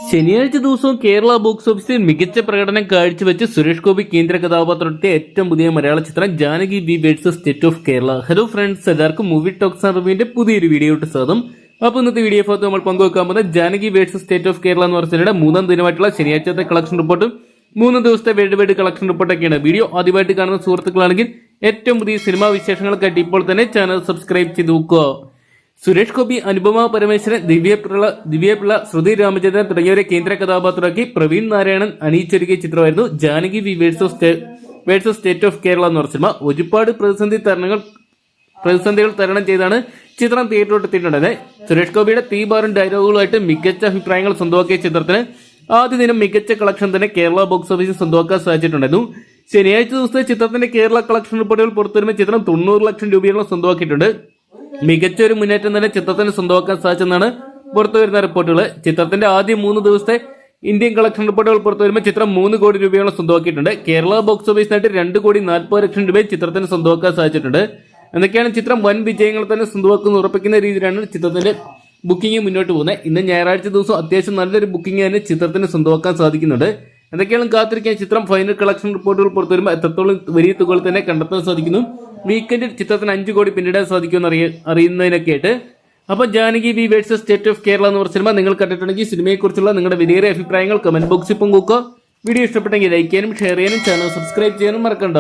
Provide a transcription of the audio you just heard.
ശനിയാഴ്ച ദിവസവും കേരള ബോക്സ് ഓഫീസിൽ മികച്ച പ്രകടനം കാഴ്ചവെച്ച് സുരേഷ് ഗോപി കേന്ദ്ര കഥാപാത്രത്തെ ഏറ്റവും പുതിയ മലയാള ചിത്രം Janaki v versus state of Kerala. Hello friends, എല്ലാവർക്കും മൂവി ടോക്സ് ആൻഡ് റിവ്യൂവിന്റെ പുതിയൊരു വീഡിയോട്ട് സ്വാഗതം. അപ്പോൾ ഇന്നത്തെ വീഡിയോ ഭാഗത്ത് നമ്മൾ പങ്കുവെക്കാൻ പോകുന്നത് Janaki versus state of Kerala എന്ന് പറഞ്ഞ മൂന്നാം ദിനമായിട്ടുള്ള ശനിയാഴ്ചത്തെ കളക്ഷൻ റിപ്പോർട്ടും 3 ദിവസത്തെ വേൾഡ് കളക്ഷൻ റിപ്പോർട്ടൊക്കെയാണ്. വീഡിയോ ആദ്യമായിട്ട് കാണുന്ന സുഹൃത്തുക്കളാണെങ്കിൽ ഏറ്റവും പുതിയ സിനിമാ വിശേഷങ്ങൾക്കായിട്ട് ഇപ്പോൾ തന്നെ ചാനൽ സബ്സ്ക്രൈബ് ചെയ്ത് നോക്കുക. സുരേഷ് ഗോപി, അനുപമ പരമേശ്വരൻ, ദിവ്യപിള്ള, ശ്രുതി രാമചന്ദ്രൻ തുടങ്ങിയവരെ കേന്ദ്ര കഥാപാത്രമാക്കി പ്രവീൺ നാരായണൻ അണിയിച്ചൊരുക്കിയ ചിത്രമായിരുന്നു Janaki v versus state of Kerala എന്ന് പറഞ്ഞ സിനിമ. ഒരുപാട് പ്രതിസന്ധികൾ തരണം ചെയ്താണ് ചിത്രം തിയേറ്ററിലോട്ട് എത്തിയിട്ടുണ്ടായത്. സുരേഷ് ഗോപിയുടെ തീബാറും ഡയലോഗുകളുമായിട്ട് മികച്ച അഭിപ്രായങ്ങൾ സ്വന്തമാക്കിയ ചിത്രത്തിന് ആദ്യ ദിനം മികച്ച കളക്ഷൻ തന്നെ കേരള ബോക്സ് ഓഫീസിൽ സ്വന്തമാക്കാൻ സാധിച്ചിട്ടുണ്ടായിരുന്നു. ശനിയാഴ്ച ദിവസത്തെ ചിത്രത്തിന്റെ കേരള കളക്ഷൻ റിപ്പോർട്ടുകൾ പുറത്തുവരുമ്പോൾ ചിത്രം 90 ലക്ഷം രൂപയോളം സ്വന്തമാക്കിയിട്ടുണ്ട്. മികച്ച ഒരു മുന്നേറ്റം തന്നെ ചിത്രത്തിന് സ്വന്തമാക്കാൻ സാധിച്ചെന്നാണ് പുറത്തുവരുന്ന റിപ്പോർട്ടുകൾ. ചിത്രത്തിന്റെ ആദ്യ 3 ദിവസത്തെ ഇന്ത്യൻ കളക്ഷൻ റിപ്പോർട്ടുകൾ പുറത്തുവരുമ്പോൾ ചിത്രം 3 കോടി രൂപയോളം സ്വന്തമാക്കിയിട്ടുണ്ട്. കേരള ബോക്സ് ഓഫീസിനായിട്ട് 2,40,00,000 രൂപ ചിത്രത്തിന് സ്വന്തമാക്കാൻ സാധിച്ചിട്ടുണ്ട്. എന്തൊക്കെയാണ് ചിത്രം വൻ വിജയങ്ങൾ തന്നെ സ്വന്തമാക്കുന്ന ഉറപ്പിക്കുന്ന രീതിയിലാണ് ചിത്രത്തിന്റെ ബുക്കിംഗ് മുന്നോട്ട് പോകുന്നത്. ഇന്ന് ഞായറാഴ്ച ദിവസം അത്യാവശ്യം നല്ലൊരു ബുക്കിംഗ് തന്നെ ചിത്രത്തിന് സ്വന്തമാക്കാൻ സാധിക്കുന്നുണ്ട്. എന്തൊക്കെയാണ് കാത്തിരിക്കാൻ ചിത്രം ഫൈനൽ കളക്ഷൻ റിപ്പോർട്ടുകൾ പുറത്തുവരുമ്പോൾ എത്രത്തോളം വലിയ തുകകൾ തന്നെ കണ്ടെത്താൻ സാധിക്കുന്നു. വീക്കെൻഡിൽ ചിത്രത്തിന് 5 കോടി പിന്നിടാൻ സാധിക്കുമെന്ന് അറിയുന്നതിനൊക്കെ ആയിട്ട്. അപ്പോൾ Janaki v versus state of Kerala എന്ന് പറഞ്ഞ സിനിമ നിങ്ങൾ കണ്ടിട്ടുണ്ടെങ്കിൽ സിനിമയെക്കുറിച്ചുള്ള നിങ്ങളുടെ വിലയേറിയ അഭിപ്രായങ്ങൾ കമന്റ് ബോക്സിൽ പങ്കുവെക്കുക. വീഡിയോ ഇഷ്ടപ്പെട്ടെങ്കിൽ ലൈക്ക് ചെയ്യാനും ഷെയർ ചെയ്യാനും ചാനൽ സബ്സ്ക്രൈബ് ചെയ്യാനും മറക്കണ്ട.